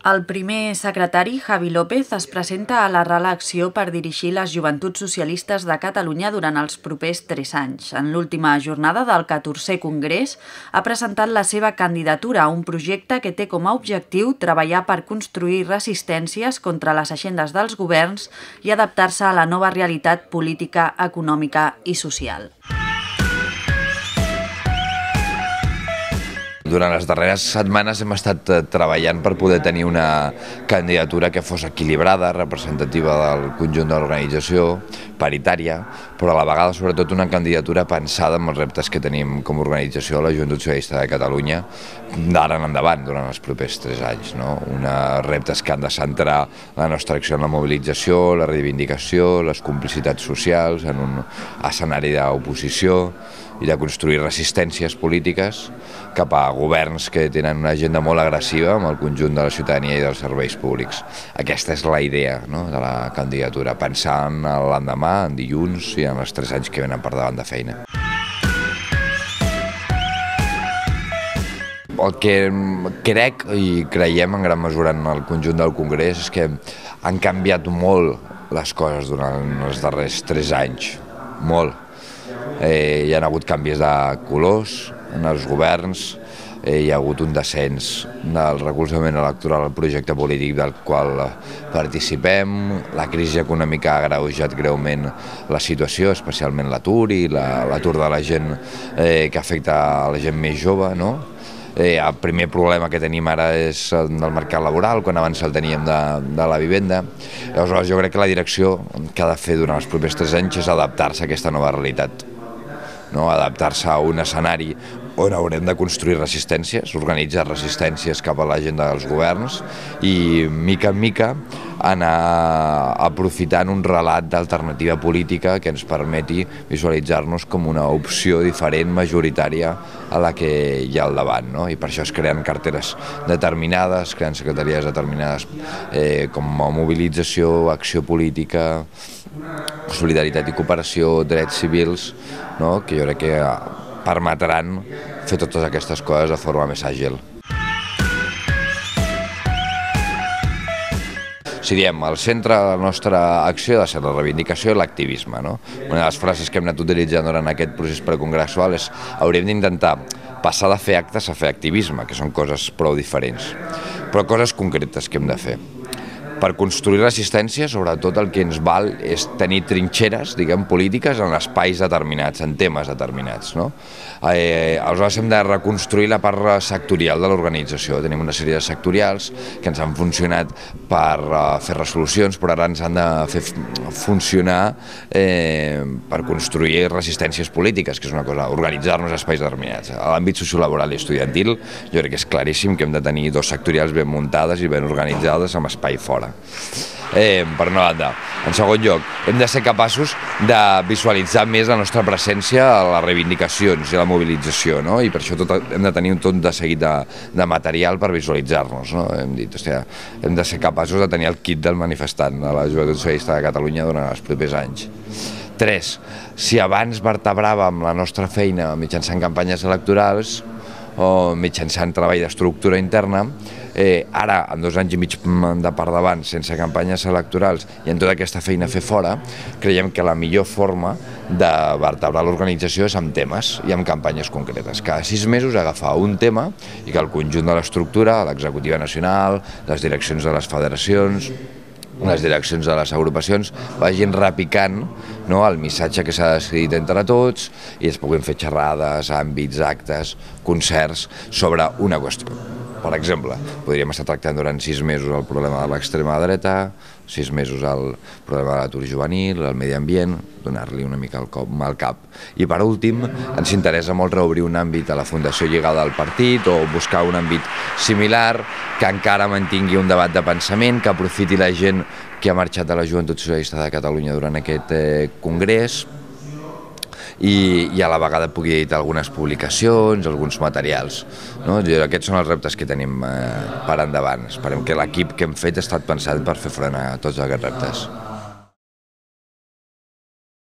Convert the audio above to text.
El primer secretari, Javi López, es presenta a la reelecció per dirigir les Joventuts Socialistes de Catalunya durant els propers 3 anys. En l'última jornada del 14è Congrés ha presentat la seva candidatura a un projecte que té com a objectiu treballar per construir resistències contra les agendes dels governs i adaptar-se a la nova realitat política, econòmica i social. Durant les darreres setmanes hem estat treballant per poder tenir una candidatura que fos equilibrada, representativa del conjunt de l'organització, paritària, però a la vegada sobretot una candidatura pensada amb els reptes que tenim com a organització de la Joventut Socialista de Catalunya d'ara en endavant, durant els propers 3 anys. Uns reptes que han de centrar la nostra acció en la mobilització, la reivindicació, les complicitats socials, en un escenari d'oposició i de construir resistències polítiques cap a governs que tenen una agenda molt agressiva amb el conjunt de la ciutadania i dels serveis públics. Aquesta és la idea de la candidatura, pensar en l'endemà, en dilluns i en els 3 anys que venen per davant de feina. El que crec i creiem en gran mesura en el conjunt del Congrés és que han canviat molt les coses durant els darrers 3 anys, molt. Hi ha hagut canvis de colors en els governs, hi ha hagut un descens del recolzament electoral al projecte polític del qual participem, la crisi econòmica ha agreujat greument la situació, especialment l'atur i l'atur de la gent que afecta a la gent més jove, El primer problema que tenim ara és el del mercat laboral, quan abans el teníem de la vivenda. Aleshores, jo crec que la direcció que ha de fer durant els propers 3 anys és adaptar-se a aquesta nova realitat, adaptar-se a un escenari on haurem de construir resistències, organitzar resistències cap a l'agenda dels governs i, mica en mica, anar aprofitant un relat d'alternativa política que ens permeti visualitzar-nos com una opció diferent, majoritària, a la que hi ha al davant. I per això es creen carteres determinades, es creen secretaries determinades com a mobilització, acció política, solidaritat i cooperació, drets civils, que jo crec que permetran fer totes aquestes coses de forma més àgil. Si diem, el centre de la nostra acció ha de ser la reivindicació i l'activisme. Una de les frases que hem anat utilitzant durant aquest procés precongressual és haurem d'intentar passar de fer actes a fer activisme, que són coses prou diferents, però coses concretes que hem de fer. Per construir resistència, sobretot el que ens val és tenir trinxeres, polítiques en espais determinats, en temes determinats. Aleshores hem de reconstruir la part sectorial de l'organització. Tenim una sèrie de sectorials que ens han funcionat per fer resolucions, però ara ens han de fer funcionar per construir resistències polítiques, que és una cosa, organitzar-nos en espais determinats. A l'àmbit sociolaboral i estudiantil, jo crec que és claríssim que hem de tenir 2 sectorials ben muntades i ben organitzades amb espai fora. Per una banda. En segon lloc, hem de ser capaços de visualitzar més la nostra presència a les reivindicacions i a la mobilització, i per això hem de tenir un tot de seguit de material per visualitzar-nos. Hem dit, hem de ser capaços de tenir el kit del manifestant a la Joventut Socialista de Catalunya durant els propers anys. 3. Si abans vertebràvem la nostra feina mitjançant campanyes electorals o mitjançant treball d'estructura interna, ara, en 2 anys i mig de per davant, sense campanyes electorals i en tota aquesta feina a fer fora, creiem que la millor forma de vertebrar l'organització és amb temes i amb campanyes concretes. Cada 6 mesos agafar un tema i que el conjunt de l'estructura, l'executiva nacional, les direccions de les federacions, les direccions de les agrupacions vagin repicant el missatge que s'ha decidit entre tots i es puguin fer xerrades, àmbits, actes, concerts sobre una qüestió. Per exemple, podríem estar tractant durant 6 mesos el problema de l'extrema dreta, 6 mesos el problema de l'atur juvenil, el medi ambient, donar-li una mica el cop al cap. I per últim, ens interessa molt reobrir un àmbit a la Fundació lligada al partit o buscar un àmbit similar que encara mantingui un debat de pensament, que aprofiti la gent que ha marxat de la Joventut Socialista de Catalunya durant aquest congrés i a la vegada pugui editar algunes publicacions, alguns materials. Aquests són els reptes que tenim per endavant. Esperem que l'equip que hem fet ha estat pensat per fer front a tots aquests reptes.